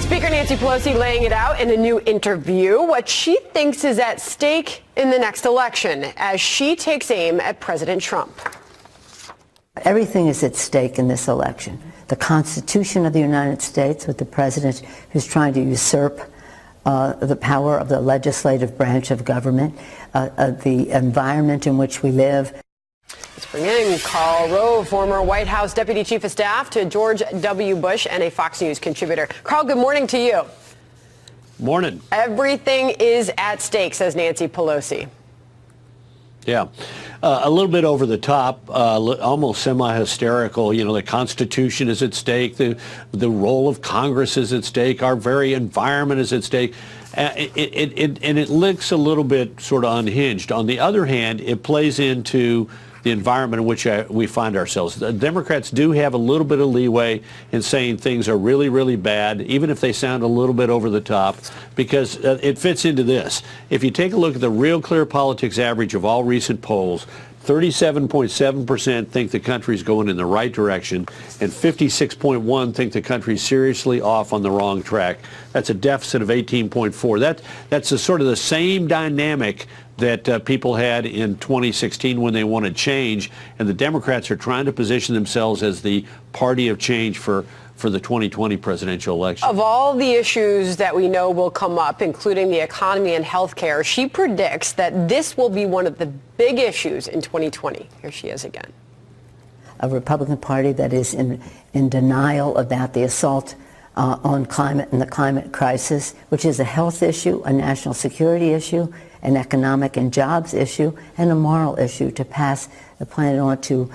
Speaker Nancy Pelosi laying it out in a new interview, what she thinks is at stake in the next election as she takes aim at President Trump. Everything is at stake in this election. The Constitution of the United States, with the president who's trying to usurp the power of the legislative branch of government, the environment in which we live. Let's bring in Karl Rove, former White House Deputy Chief of Staff to George W. Bush and a Fox News contributor. Karl, good morning to you. Morning. Everything is at stake, says Nancy Pelosi. Yeah, a little bit over the top, almost semi-hysterical. You know, the Constitution is at stake, the role of Congress is at stake, our very environment is at stake. And it looks a little bit sort of unhinged. On the other hand, it plays into the environment in which we find ourselves. The Democrats do have a little bit of leeway in saying things are really, really bad, even if they sound a little bit over the top, because it fits into this. If you take a look at the Real Clear Politics average of all recent polls, 37.7% think the country's going in the right direction, and 56.1% think the country's seriously off on the wrong track. That's a deficit of 18.4. That's sort of the same dynamic that people had in 2016 when they wanted change, and the Democrats are trying to position themselves as the party of change for the 2020 presidential election. Of all the issues that we know will come up, including the economy and health care, she predicts that this will be one of the big issues in 2020. Here she is again. A Republican Party that is in denial about the assault on climate and the climate crisis, which is a health issue, a national security issue, an economic and jobs issue, and a moral issue to pass the planet on to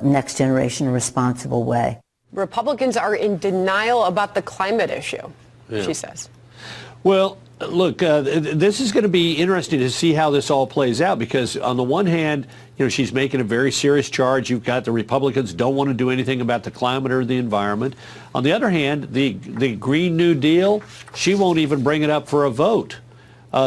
next generation in a responsible way. Republicans are in denial about the climate issue, she says. Well, look, this is going to be interesting to see how this all plays out, because on the one hand, you know, she's making a very serious charge. You've got the Republicans don't want to do anything about the climate or the environment. On the other hand, the Green New Deal, she won't even bring it up for a vote.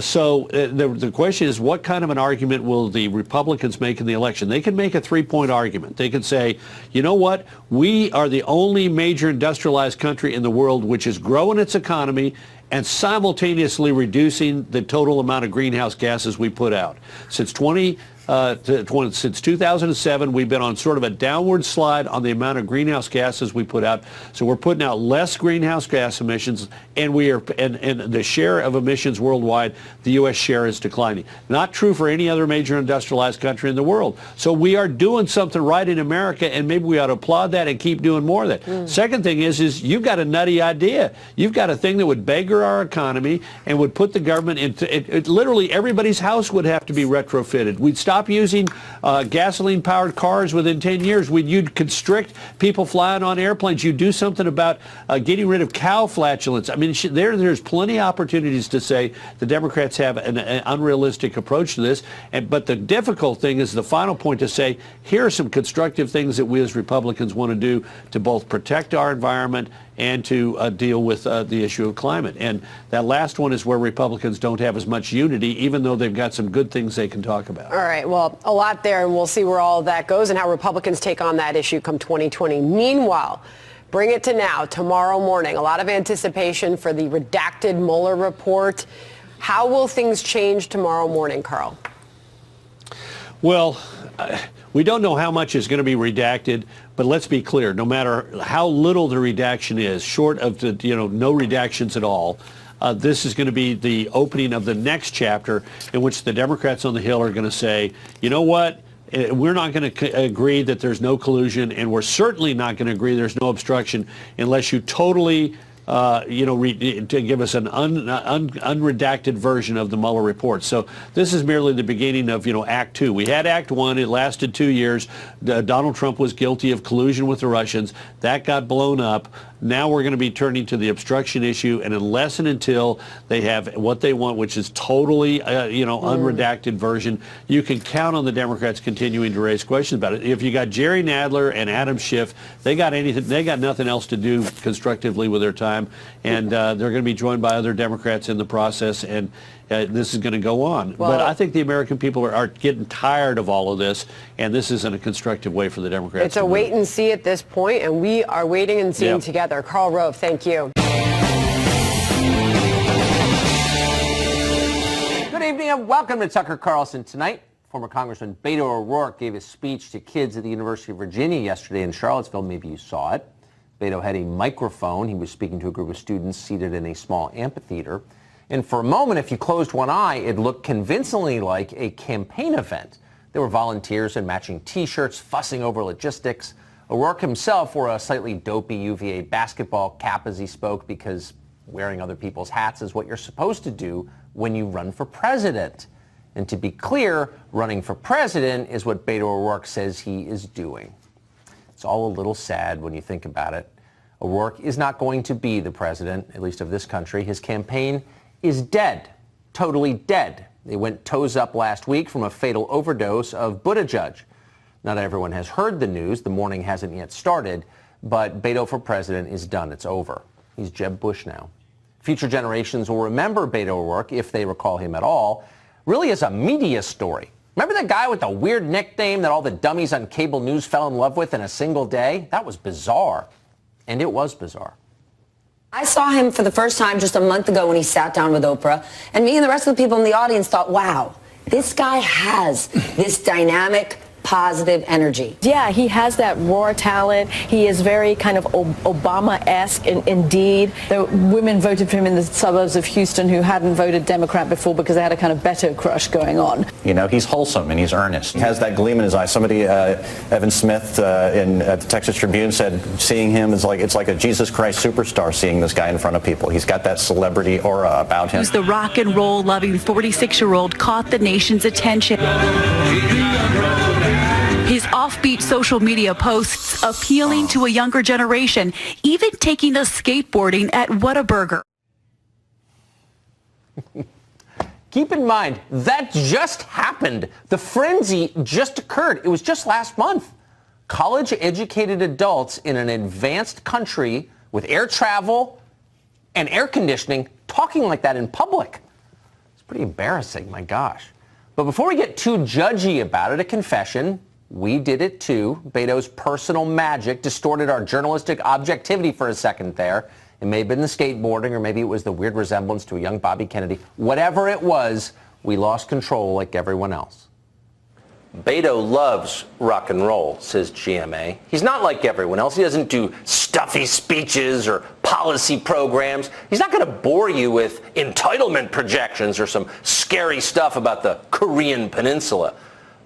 So the question is, what kind of an argument will the Republicans make in the election? They can make a three-point argument. They can say, you know what, we are the only major industrialized country in the world which is growing its economy and simultaneously reducing the total amount of greenhouse gases we put out. Since 2007, we've been on sort of a downward slide on the amount of greenhouse gases we put out. So we're putting out less greenhouse gas emissions, and and the share of emissions worldwide, the U.S. share is declining. Not true for any other major industrialized country in the world. So we are doing something right in America, and maybe we ought to applaud that and keep doing more of that. Second thing is you've got a nutty idea. You've got a thing that would beggar our economy and would put the government into literally everybody's house would have to be retrofitted. We'd stop using gasoline-powered cars within 10 years. You'd constrict people flying on airplanes. You'd do something about getting rid of cow flatulence. I mean, there's plenty of opportunities to say the Democrats have an unrealistic approach to this. But the difficult thing is the final point to say, here are some constructive things that we as Republicans want to do to both protect our environment and to deal with the issue of climate. And that last one is where Republicans don't have as much unity, even though they've got some good things they can talk about. All right, well, a lot there, and we'll see where all of that goes and how Republicans take on that issue come 2020. Meanwhile, bring it to now, tomorrow morning, a lot of anticipation for the redacted Mueller report. How will things change tomorrow morning, Karl? Well, we don't know how much is going to be redacted, but let's be clear, no matter how little the redaction is, short of no redactions at all, this is going to be the opening of the next chapter in which the Democrats on the Hill are going to say, you know what, we're not going to agree that there's no collusion, and we're certainly not going to agree there's no obstruction unless you totally to give us an unredacted version of the Mueller report. So this is merely the beginning of, Act 2. We had Act 1. It lasted 2 years. Donald Trump was guilty of collusion with the Russians. That got blown up. Now we're going to be turning to the obstruction issue, and unless and until they have what they want, which is totally, unredacted version, you can count on the Democrats continuing to raise questions about it. If you got Jerry Nadler and Adam Schiff, they got nothing else to do constructively with their time, and they're going to be joined by other Democrats in the process, and this is going to go on. Well, but I think the American people are getting tired of all of this, and this isn't a constructive way for the Democrats. It's a wait and see at this point, and we are waiting and seeing together. Karl Rove, thank you. evening and welcome to Tucker Carlson Tonight. Former Congressman Beto O'Rourke gave a speech to kids at the University of Virginia yesterday in Charlottesville. Maybe you saw it. Beto had a microphone. He was speaking to a group of students seated in a small amphitheater. And for a moment, if you closed one eye, it looked convincingly like a campaign event. There were volunteers in matching T-shirts, fussing over logistics. O'Rourke himself wore a slightly dopey UVA basketball cap as he spoke, because wearing other people's hats is what you're supposed to do when you run for president. And to be clear, running for president is what Beto O'Rourke says he is doing. It's all a little sad when you think about it. O'Rourke is not going to be the president, at least of this country. His campaign is dead, totally dead. They went toes up last week from a fatal overdose of Buttigieg. Not everyone has heard the news. The morning hasn't yet started, but Beto for president is done. It's over. He's Jeb Bush now. Future generations will remember Beto O'Rourke, if they recall him at all, really as a media story. Remember that guy with the weird nickname that all the dummies on cable news fell in love with in a single day? That was bizarre. And it was bizarre. I saw him for the first time just a month ago when he sat down with Oprah, and me and the rest of the people in the audience thought, wow, this guy has this dynamic, positive energy. Yeah, he has that raw talent. He is very kind of Obama-esque indeed. The women voted for him in the suburbs of Houston who hadn't voted Democrat before because they had a kind of Beto crush going on. You know, he's wholesome and he's earnest. He has that gleam in his eye. Somebody, Evan Smith at the Texas Tribune said seeing him is like, it's like a Jesus Christ superstar seeing this guy in front of people. He's got that celebrity aura about him. The rock and roll loving 46-year-old caught the nation's attention. His offbeat social media posts appealing to a younger generation, even taking to skateboarding at Whataburger. Keep in mind, that just happened. The frenzy just occurred. It was just last month. College-educated adults in an advanced country with air travel and air conditioning talking like that in public. It's pretty embarrassing, my gosh. But before we get too judgy about it, a confession. We did it too. Beto's personal magic distorted our journalistic objectivity for a second there. It may have been the skateboarding, or maybe it was the weird resemblance to a young Bobby Kennedy. Whatever it was, we lost control like everyone else. Beto loves rock and roll, says GMA. He's not like everyone else. He doesn't do stuffy speeches or policy programs. He's not going to bore you with entitlement projections or some scary stuff about the Korean Peninsula.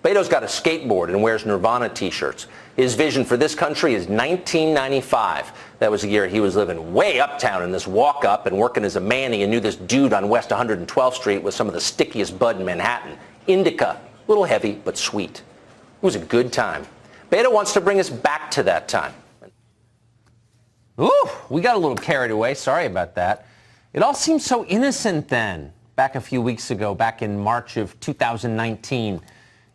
Beto's got a skateboard and wears Nirvana T-shirts. His vision for this country is 1995. That was the year he was living way uptown in this walk-up and working as a manny and knew this dude on West 112th Street with some of the stickiest bud in Manhattan. Indica. A little heavy, but sweet. It was a good time. Beto wants to bring us back to that time. Ooh, we got a little carried away. Sorry about that. It all seemed so innocent then, back a few weeks ago, back in March of 2019.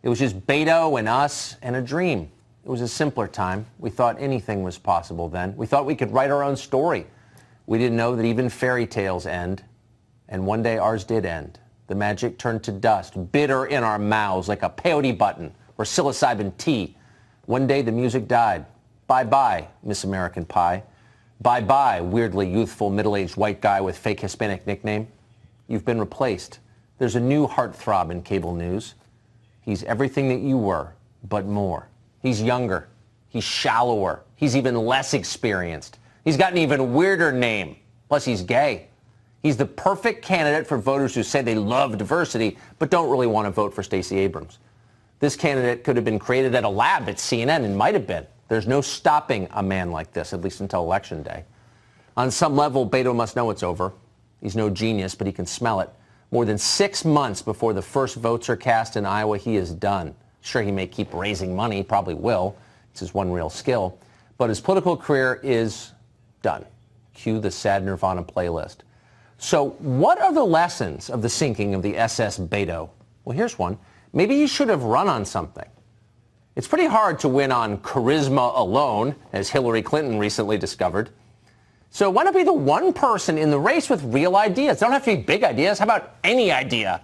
It was just Beto and us and a dream. It was a simpler time. We thought anything was possible then. We thought we could write our own story. We didn't know that even fairy tales end. And one day ours did end. The magic turned to dust, bitter in our mouths like a peyote button or psilocybin tea. One day the music died. Bye-bye, Miss American Pie. Bye-bye, weirdly youthful middle-aged white guy with fake Hispanic nickname. You've been replaced. There's a new heartthrob in cable news. He's everything that you were, but more. He's younger. He's shallower. He's even less experienced. He's got an even weirder name. Plus, he's gay. He's the perfect candidate for voters who say they love diversity, but don't really want to vote for Stacey Abrams. This candidate could have been created at a lab at CNN and might have been. There's no stopping a man like this, at least until Election Day. On some level, Beto must know it's over. He's no genius, but he can smell it. More than 6 months before the first votes are cast in Iowa, he is done. Sure, he may keep raising money, probably will. It's his one real skill. But his political career is done. Cue the sad Nirvana playlist. So what are the lessons of the sinking of the SS Beto? Well, here's one. Maybe he should have run on something. It's pretty hard to win on charisma alone, as Hillary Clinton recently discovered. So why not be the one person in the race with real ideas? They don't have to be big ideas. How about any idea?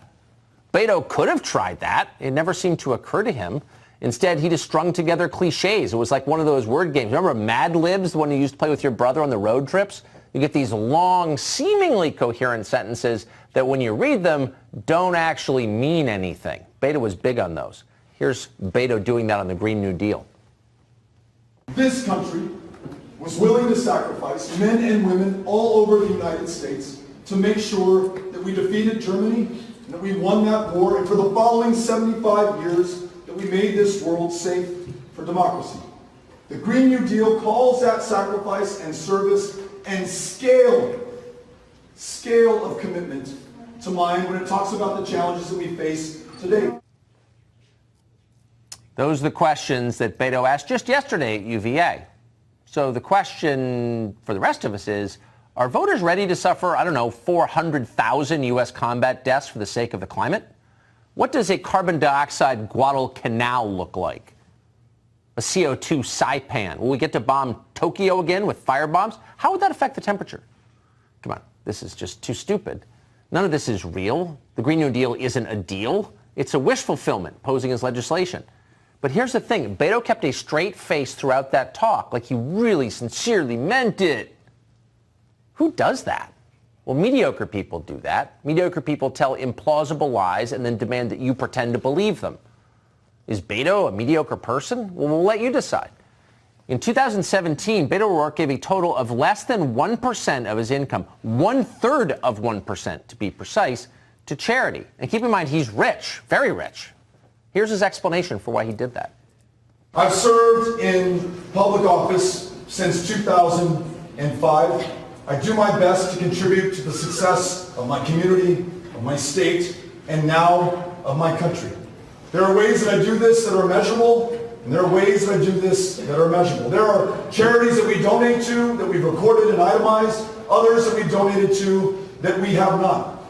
Beto could have tried that. It never seemed to occur to him. Instead, he just strung together cliches. It was like one of those word games. Remember Mad Libs, the one you used to play with your brother on the road trips? You get these long, seemingly coherent sentences that when you read them, don't actually mean anything. Beto was big on those. Here's Beto doing that on the Green New Deal. This country was willing to sacrifice men and women all over the United States to make sure that we defeated Germany and that we won that war, and for the following 75 years that we made this world safe for democracy. The Green New Deal calls that sacrifice and service and scale of commitment to mind when it talks about the challenges that we face today. Those are the questions that Beto asked just yesterday at UVA. So the question for the rest of us is, are voters ready to suffer, 400,000 U.S. combat deaths for the sake of the climate? What does a carbon dioxide Guadalcanal look like? A CO2 Saipan? Will we get to bomb Tokyo again with firebombs? How would that affect the temperature? Come on, this is just too stupid. None of this is real. The Green New Deal isn't a deal. It's a wish fulfillment posing as legislation. But here's the thing. Beto kept a straight face throughout that talk, like he really sincerely meant it. Who does that? Well, mediocre people do that. Mediocre people tell implausible lies and then demand that you pretend to believe them. Is Beto a mediocre person? Well, we'll let you decide. In 2017, Beto O'Rourke gave a total of less than 1% of his income, 1/3 of 1% to be precise, to charity. And keep in mind, he's rich, very rich. Here's his explanation for why he did that. I've served in public office since 2005. I do my best to contribute to the success of my community, of my state, and now of my country. There are ways that I do this that are measurable, and there are ways that I do this that are measurable. There are charities that we donate to that we've recorded and itemized, others that we donated to that we have not.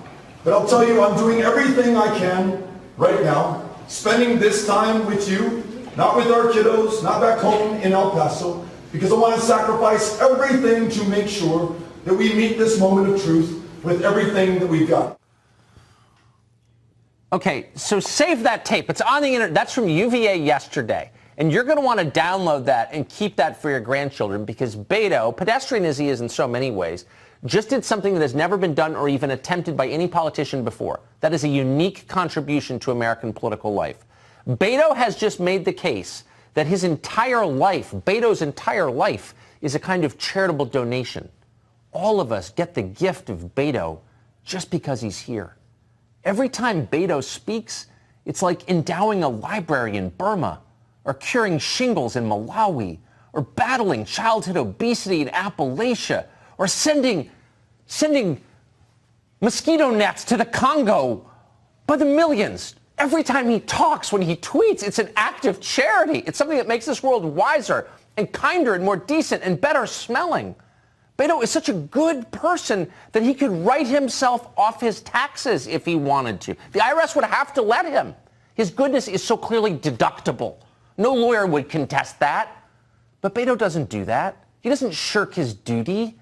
But I'll tell you, I'm doing everything I can right now, spending this time with you, not with our kiddos, not back home in El Paso, because I want to sacrifice everything to make sure that we meet this moment of truth with everything that we've got. Okay, so save that tape. It's on the internet. That's from UVA yesterday. And you're going to want to download that and keep that for your grandchildren, because Beto, pedestrian as he is in so many ways, just did something that has never been done or even attempted by any politician before. That is a unique contribution to American political life. Beto has just made the case that his entire life, Beto's entire life, is a kind of charitable donation. All of us get the gift of Beto just because he's here. Every time Beto speaks, it's like endowing a library in Burma, or curing shingles in Malawi, or battling childhood obesity in Appalachia, or sending mosquito nets to the Congo by the millions. Every time he talks, when he tweets, it's an act of charity. It's something that makes this world wiser and kinder and more decent and better smelling. Beto is such a good person that he could write himself off his taxes if he wanted to. The IRS would have to let him. His goodness is so clearly deductible. No lawyer would contest that. But Beto doesn't do that. He doesn't shirk his duty.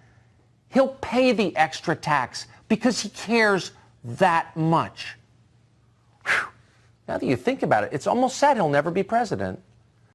He'll pay the extra tax because he cares that much. Whew. Now that you think about it, it's almost sad he'll never be president.